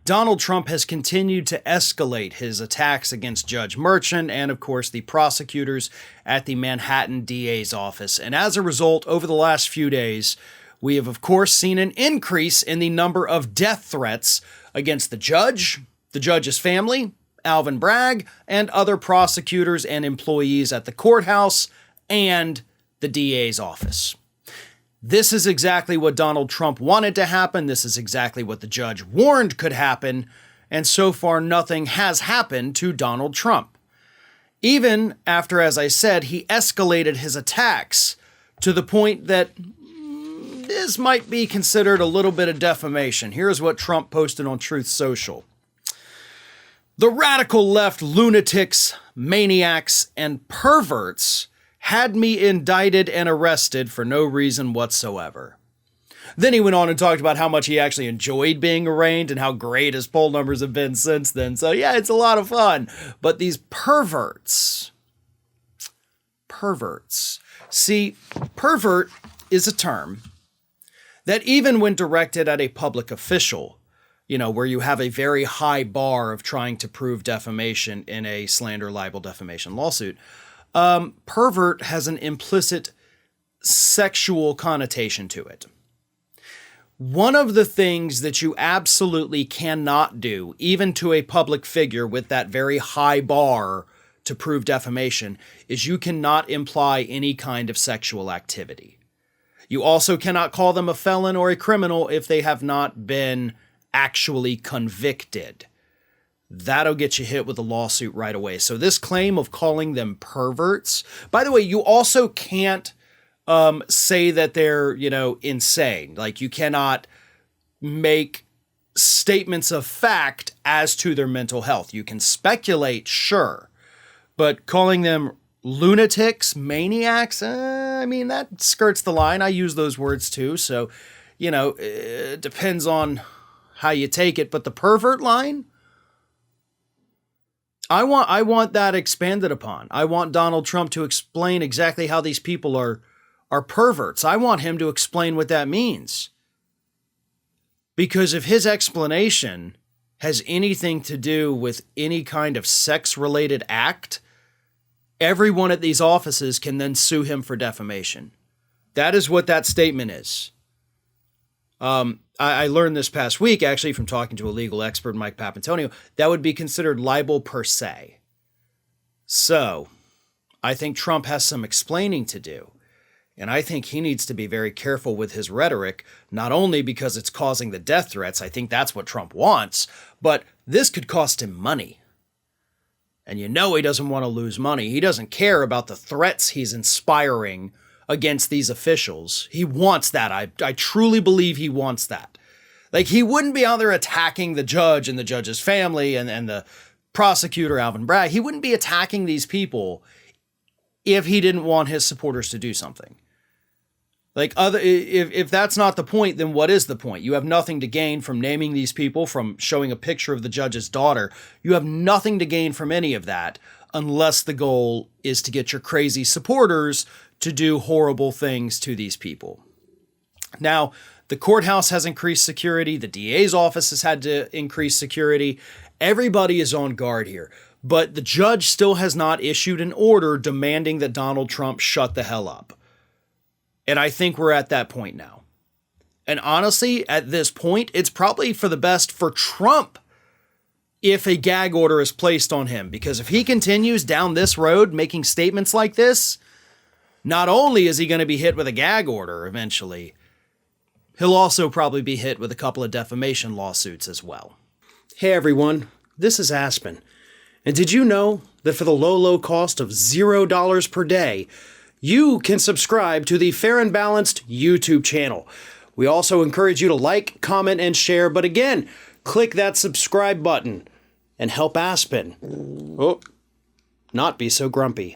Donald Trump has continued to escalate his attacks against Judge Merchant and, of course, the prosecutors at the Manhattan DA's office. And as a result, over the last few days, we have, of course, seen an increase in the number of death threats against the judge's family, Alvin Bragg, and other prosecutors and employees at the courthouse and the DA's office. This is exactly what Donald Trump wanted to happen. This is exactly what the judge warned could happen. And so far, nothing has happened to Donald Trump. Even after, as I said, he escalated his attacks to the point that this might be considered a little bit of defamation. Here's what Trump posted on Truth Social. The radical left lunatics, maniacs, and perverts had me indicted and arrested for no reason whatsoever. Then he went on and talked about how much he actually enjoyed being arraigned and how great his poll numbers have been since then. So yeah, it's a lot of fun. But these perverts. See, pervert is a term that even when directed at a public official, where you have a very high bar of trying to prove defamation in a slander, libel, defamation lawsuit, pervert has an implicit sexual connotation to it. One of the things that you absolutely cannot do, even to a public figure with that very high bar to prove defamation, is you cannot imply any kind of sexual activity. You also cannot call them a felon or a criminal if they have not been actually convicted. That'll get you hit with a lawsuit right away. So this claim of calling them perverts, by the way, you also can't say that they're, insane. Like, you cannot make statements of fact as to their mental health. You can speculate, sure, but calling them lunatics, maniacs, that skirts the line. I use those words too. So, it depends on how you take it. But the pervert line, I want that expanded upon. I want Donald Trump to explain exactly how these people are perverts. I want him to explain what that means. Because if his explanation has anything to do with any kind of sex-related act, everyone at these offices can then sue him for defamation. That is what that statement is. I learned this past week, actually, from talking to a legal expert, Mike Papantonio, that would be considered libel per se. So, I think Trump has some explaining to do. And I think he needs to be very careful with his rhetoric, not only because it's causing the death threats, I think that's what Trump wants, but this could cost him money. And he doesn't want to lose money. He doesn't care about the threats he's inspiring against these officials. He wants that. I truly believe he wants that. Like, he wouldn't be out there attacking the judge and the judge's family and the prosecutor, Alvin Bragg. He wouldn't be attacking these people if he didn't want his supporters to do something. If that's not the point, then what is the point? You have nothing to gain from naming these people, from showing a picture of the judge's daughter. You have nothing to gain from any of that unless the goal is to get your crazy supporters to do horrible things to these people. Now, the courthouse has increased security. The DA's office has had to increase security. Everybody is on guard here. But the judge still has not issued an order demanding that Donald Trump shut the hell up. And I think we're at that point now. And honestly, at this point, it's probably for the best for Trump if a gag order is placed on him. Because if he continues down this road making statements like this, not only is he going to be hit with a gag order eventually, he'll also probably be hit with a couple of defamation lawsuits as well. Hey everyone, this is Aspen. And did you know that for the low cost of $0 per day, you can subscribe to the Fair and Balanced YouTube channel. We also encourage you to like, comment, and share. But again, click that subscribe button and help Aspen not be so grumpy.